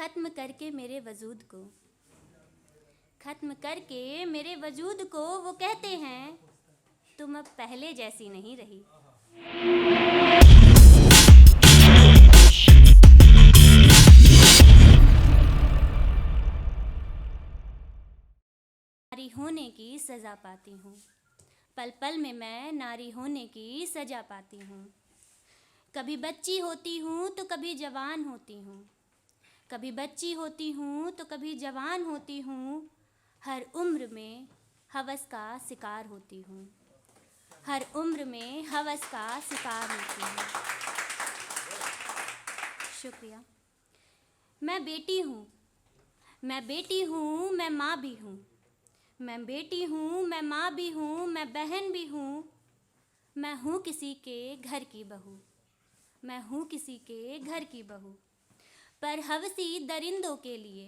खत्म करके मेरे वजूद को, खत्म करके मेरे वजूद को वो कहते हैं तुम अब पहले जैसी नहीं रही। नारी होने की सज़ा पाती हूँ, पल पल में मैं नारी होने की सज़ा पाती हूँ। कभी बच्ची होती हूँ तो कभी जवान होती हूँ, कभी बच्ची होती हूँ तो कभी जवान होती हूँ। हर उम्र में हवस का शिकार होती हूँ, हर उम्र में हवस का शिकार होती हूँ। शुक्रिया। मैं बेटी हूँ, मैं बेटी हूँ, मैं माँ भी हूँ। मैं बेटी हूँ, मैं माँ भी हूँ, मैं बहन भी हूँ। मैं हूँ किसी के घर की बहू, मैं हूँ किसी के घर की बहू। पर हवसी दरिंदों के लिए,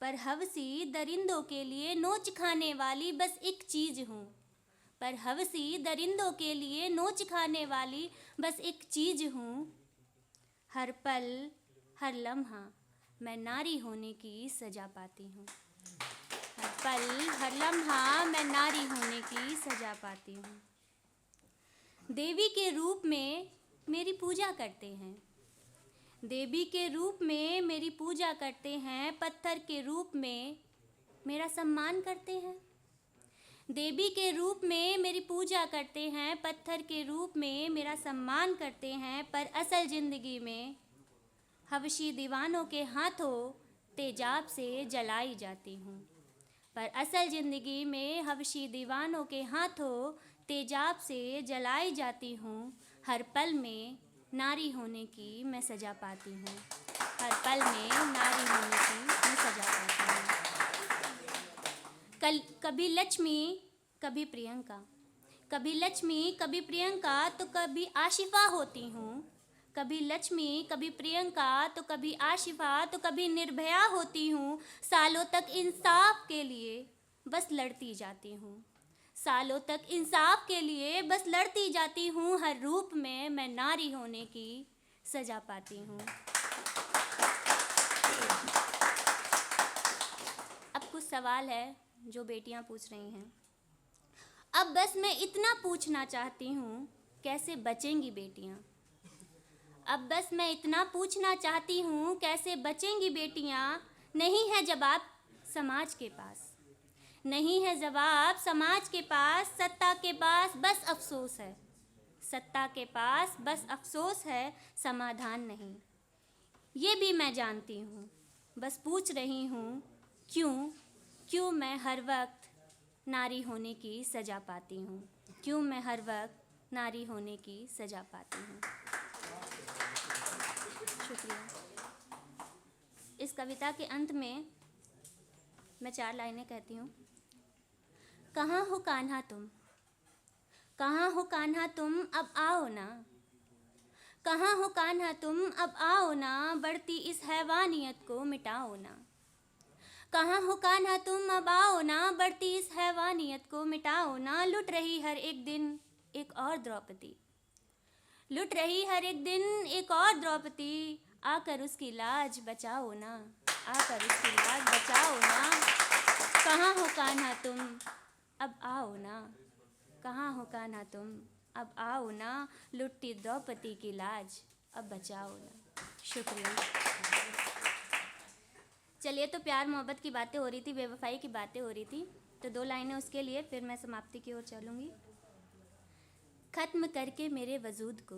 पर हवसी दरिंदों के लिए नोच खाने वाली बस एक चीज़ हूँ। पर हवसी दरिंदों के लिए नोच खाने वाली बस एक चीज़ हूँ। हर पल हर लम्हा मैं नारी होने की सज़ा पाती हूँ, हर पल हर लम्हा मैं नारी होने की सज़ा पाती हूँ। देवी के रूप में मेरी पूजा करते हैं, देवी के रूप में मेरी पूजा करते हैं। पत्थर के रूप में मेरा सम्मान करते हैं, देवी के रूप में मेरी पूजा करते हैं। पत्थर के रूप में मेरा सम्मान करते हैं। पर असल ज़िंदगी में हवशी दीवानों के हाथों तेजाब से जलाई जाती हूँ, पर असल ज़िंदगी में हवशी दीवानों के हाथों तेजाब से जलाई जाती हूँ। हर पल में नारी होने की मैं सज़ा पाती हूँ, हर पल में नारी होने की मैं सज़ा पाती हूँ। कभी लक्ष्मी कभी प्रियंका, कभी लक्ष्मी कभी प्रियंका तो कभी आशिफा होती हूँ। कभी लक्ष्मी कभी प्रियंका तो कभी आशिफा तो कभी निर्भया होती हूँ। सालों तक इंसाफ के लिए बस लड़ती जाती हूँ, सालों तक इंसाफ के लिए बस लड़ती जाती हूँ। हर रूप में मैं नारी होने की सज़ा पाती हूँ। अब कुछ सवाल है जो बेटियां पूछ रही हैं। अब बस मैं इतना पूछना चाहती हूँ, कैसे बचेंगी बेटियां? अब बस मैं इतना पूछना चाहती हूँ, कैसे बचेंगी बेटियां? नहीं है जवाब समाज के पास, नहीं है जवाब समाज के पास। सत्ता के पास बस अफसोस है, सत्ता के पास बस अफसोस है, समाधान नहीं। ये भी मैं जानती हूँ, बस पूछ रही हूँ क्यों, क्यों मैं हर वक्त नारी होने की सज़ा पाती हूँ, क्यों मैं हर वक्त नारी होने की सज़ा पाती हूँ। शुक्रिया। इस कविता के अंत में मैं 4 लाइनें कहती हूँ। कहाँ हो कान्हा तुम, कहाँ हो कान्हा तुम, अब आओ ना। कहाँ हो कान्हा तुम, अब आओ ना। बढ़ती इस हैवानियत को मिटाओ ना। कहाँ हो कान्हा तुम, अब आओ ना। बढ़ती इस हैवानियत को मिटाओ ना। लुट रही हर एक दिन एक और द्रौपदी, लुट रही हर एक दिन एक और द्रौपदी। आकर उसकी लाज बचाओ ना, आकर उसकी लाज बचाओ ना। कहाँ हो कान्हा तुम, अब आओ ना। कहाँ हो कान्हा तुम, अब आओ ना। लुटती द्रौपदी की लाज अब बचाओ ना। शुक्रिया। चलिए, तो प्यार मोहब्बत की बातें हो रही थी, बेवफाई की बातें हो रही थी, तो 2 लाइनें उसके लिए, फिर मैं समाप्ति की ओर चलूँगी। खत्म करके मेरे वजूद को,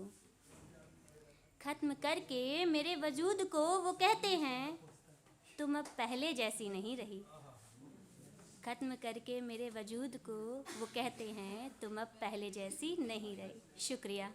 खत्म करके मेरे वजूद को वो कहते हैं तुम अब पहले जैसी नहीं रही। खत्म करके मेरे वजूद को वो कहते हैं तुम अब पहले जैसी नहीं रही। शुक्रिया।